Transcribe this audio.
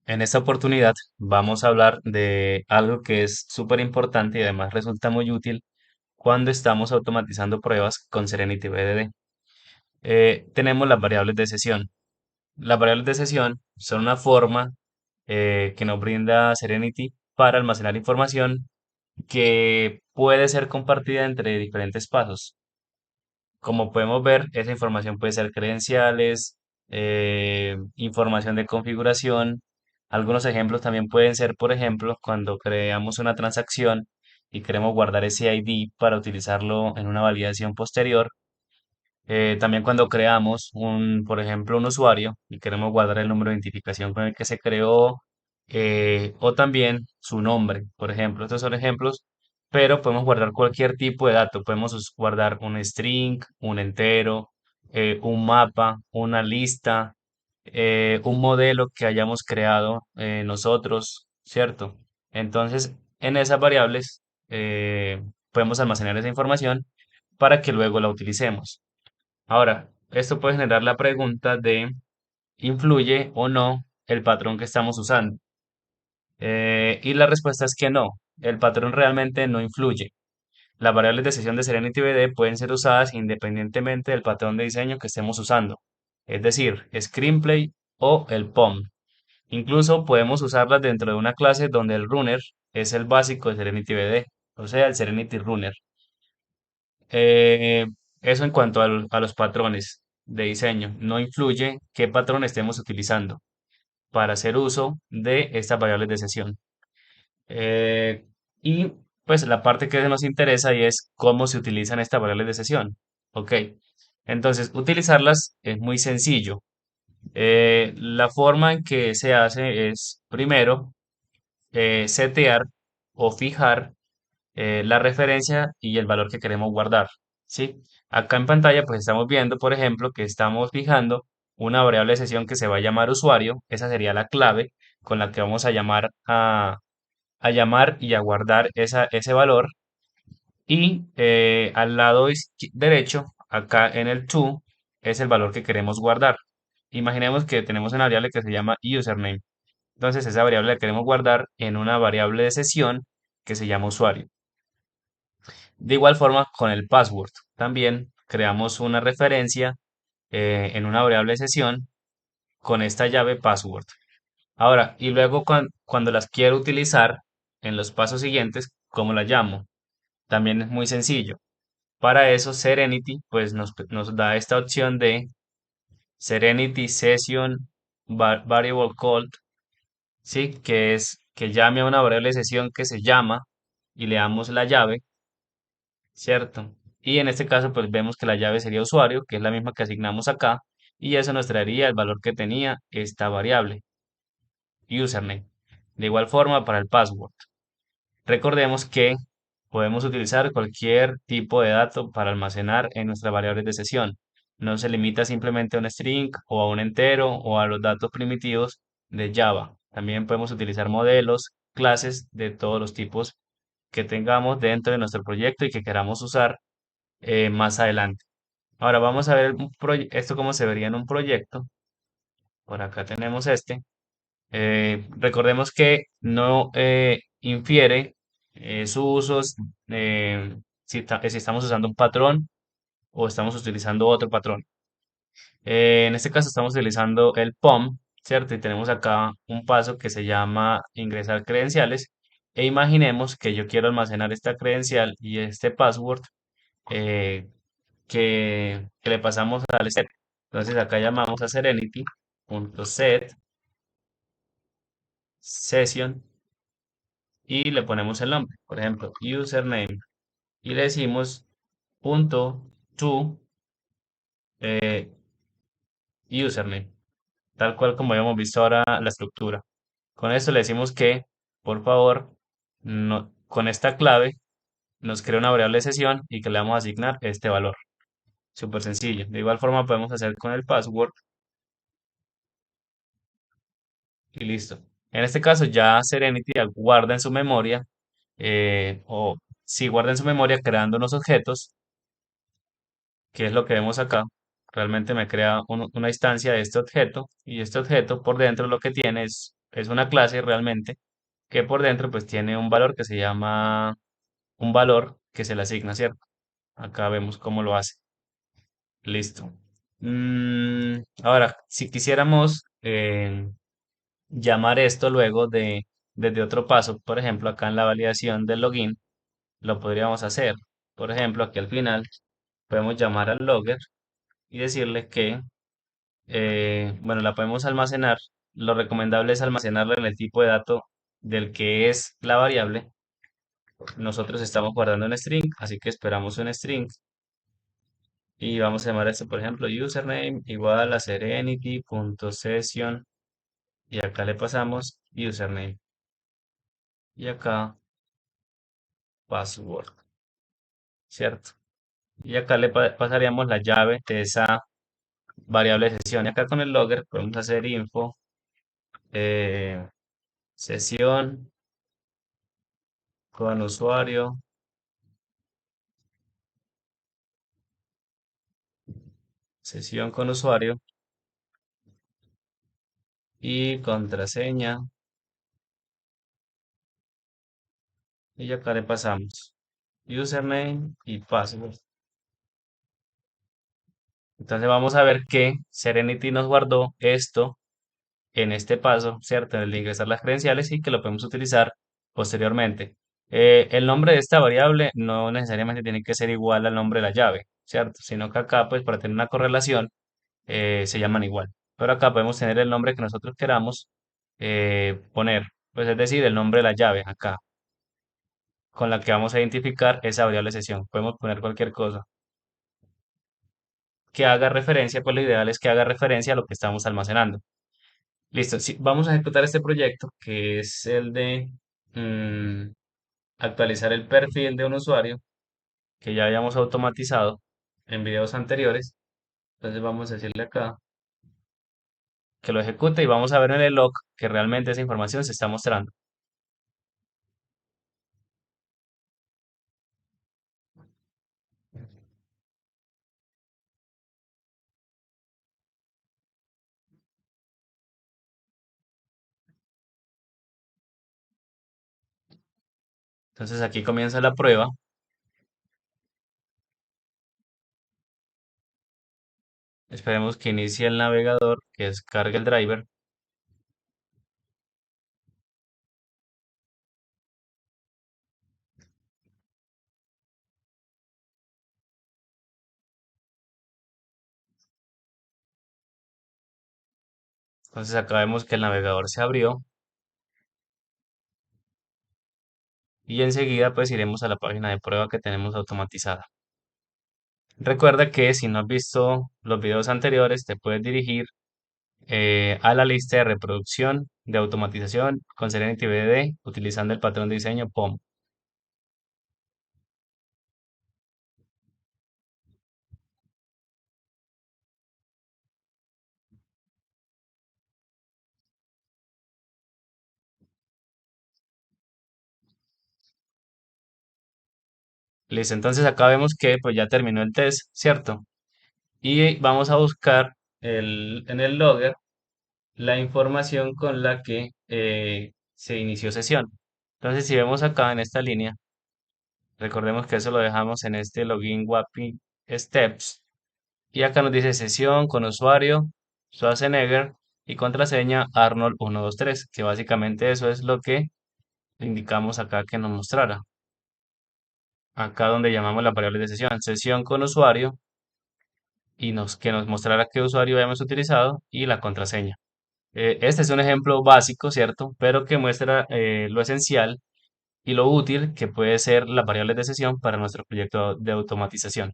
En esta oportunidad vamos a hablar de algo que es súper importante y además resulta muy útil cuando estamos automatizando pruebas con Serenity BDD. Tenemos las variables de sesión. Las variables de sesión son una forma que nos brinda Serenity para almacenar información que puede ser compartida entre diferentes pasos. Como podemos ver, esa información puede ser credenciales, información de configuración. Algunos ejemplos también pueden ser, por ejemplo, cuando creamos una transacción y queremos guardar ese ID para utilizarlo en una validación posterior. También cuando creamos por ejemplo, un usuario y queremos guardar el número de identificación con el que se creó, o también su nombre, por ejemplo. Estos son ejemplos, pero podemos guardar cualquier tipo de dato. Podemos guardar un string, un entero, un mapa, una lista, un modelo que hayamos creado nosotros, ¿cierto? Entonces, en esas variables podemos almacenar esa información para que luego la utilicemos. Ahora, esto puede generar la pregunta de ¿influye o no el patrón que estamos usando? Y la respuesta es que no, el patrón realmente no influye. Las variables de sesión de Serenity BD pueden ser usadas independientemente del patrón de diseño que estemos usando, es decir, Screenplay o el POM. Incluso podemos usarlas dentro de una clase donde el runner es el básico de Serenity BD, o sea, el Serenity Runner. Eh, Eso en cuanto a los patrones de diseño. No influye qué patrón estemos utilizando para hacer uso de estas variables de sesión. Eh, y pues la parte que nos interesa y es cómo se utilizan estas variables de sesión. Ok. Entonces, utilizarlas es muy sencillo. La forma en que se hace es, primero, setear o fijar la referencia y el valor que queremos guardar, ¿sí? Acá en pantalla pues estamos viendo, por ejemplo, que estamos fijando una variable de sesión que se va a llamar usuario. Esa sería la clave con la que vamos a llamar a llamar y a guardar ese valor. Y al lado derecho, acá en el to, es el valor que queremos guardar. Imaginemos que tenemos una variable que se llama username. Entonces esa variable la queremos guardar en una variable de sesión que se llama usuario. De igual forma, con el password, también creamos una referencia en una variable de sesión con esta llave password. Ahora, y luego cuando las quiero utilizar en los pasos siguientes, ¿cómo la llamo? También es muy sencillo. Para eso, Serenity pues nos da esta opción de Serenity Session Variable Called, ¿sí? Que es que llame a una variable de sesión que se llama y le damos la llave. ¿Cierto? Y en este caso, pues vemos que la llave sería usuario, que es la misma que asignamos acá, y eso nos traería el valor que tenía esta variable, username. De igual forma, para el password. Recordemos que podemos utilizar cualquier tipo de dato para almacenar en nuestras variables de sesión. No se limita simplemente a un string o a un entero o a los datos primitivos de Java. También podemos utilizar modelos, clases de todos los tipos que tengamos dentro de nuestro proyecto y que queramos usar más adelante. Ahora vamos a ver esto cómo se vería en un proyecto. Por acá tenemos este. Recordemos que no infiere su uso si estamos usando un patrón o estamos utilizando otro patrón. En este caso estamos utilizando el POM, ¿cierto? Y tenemos acá un paso que se llama ingresar credenciales. E imaginemos que yo quiero almacenar esta credencial y este password eh, que le pasamos al step. Entonces acá llamamos a serenity.set session y le ponemos el nombre, por ejemplo, username, y le decimos punto to eh, username, tal cual como habíamos visto ahora la estructura. Con esto le decimos que, por favor, con esta clave nos crea una variable de sesión y que le vamos a asignar este valor. Súper sencillo. De igual forma podemos hacer con el password y listo. En este caso ya Serenity guarda en su memoria, o si guarda en su memoria creando unos objetos, que es lo que vemos acá. Realmente me crea una instancia de este objeto y este objeto por dentro lo que tiene es es una clase realmente que por dentro pues tiene un valor que se llama un valor que se le asigna, ¿cierto? Acá vemos cómo lo hace. Listo. Ahora, si quisiéramos llamar esto luego desde otro paso, por ejemplo, acá en la validación del login, lo podríamos hacer. Por ejemplo, aquí al final podemos llamar al logger y decirle que, bueno, la podemos almacenar. Lo recomendable es almacenarla en el tipo de dato del que es la variable. Nosotros estamos guardando un string, así que esperamos un string y vamos a llamar esto, por ejemplo, username igual a serenity.session y acá le pasamos username y acá password, ¿cierto? Y acá le pasaríamos la llave de esa variable de sesión. Y acá con el logger podemos hacer info, eh, sesión con usuario, sesión con usuario y contraseña. Y acá le pasamos username y password. Entonces vamos a ver que Serenity nos guardó esto en este paso, ¿cierto? En el de ingresar las credenciales y que lo podemos utilizar posteriormente. El nombre de esta variable no necesariamente tiene que ser igual al nombre de la llave, ¿cierto? Sino que acá, pues para tener una correlación, se llaman igual. Pero acá podemos tener el nombre que nosotros queramos poner, pues es decir, el nombre de la llave acá, con la que vamos a identificar esa variable sesión. Podemos poner cualquier cosa que haga referencia, pues lo ideal es que haga referencia a lo que estamos almacenando. Listo, sí, vamos a ejecutar este proyecto que es el de mm, actualizar el perfil de un usuario que ya habíamos automatizado en videos anteriores. Entonces vamos a decirle acá que lo ejecute y vamos a ver en el log que realmente esa información se está mostrando. Entonces aquí comienza la prueba. Esperemos que inicie el navegador, que descargue el driver. Entonces acá vemos que el navegador se abrió y enseguida pues iremos a la página de prueba que tenemos automatizada. Recuerda que si no has visto los videos anteriores, te puedes dirigir a la lista de reproducción de automatización con Serenity BDD utilizando el patrón de diseño POM. Listo, entonces acá vemos que pues ya terminó el test, ¿cierto? Y vamos a buscar en el logger la información con la que se inició sesión. Entonces, si vemos acá en esta línea, recordemos que eso lo dejamos en este login WAPI steps. Y acá nos dice sesión con usuario Schwarzenegger y contraseña Arnold123, que básicamente eso es lo que indicamos acá que nos mostrara. Acá donde llamamos la variable de sesión, sesión con usuario y que nos mostrara qué usuario habíamos utilizado y la contraseña. Este es un ejemplo básico, ¿cierto? Pero que muestra lo esencial y lo útil que puede ser las variables de sesión para nuestro proyecto de automatización.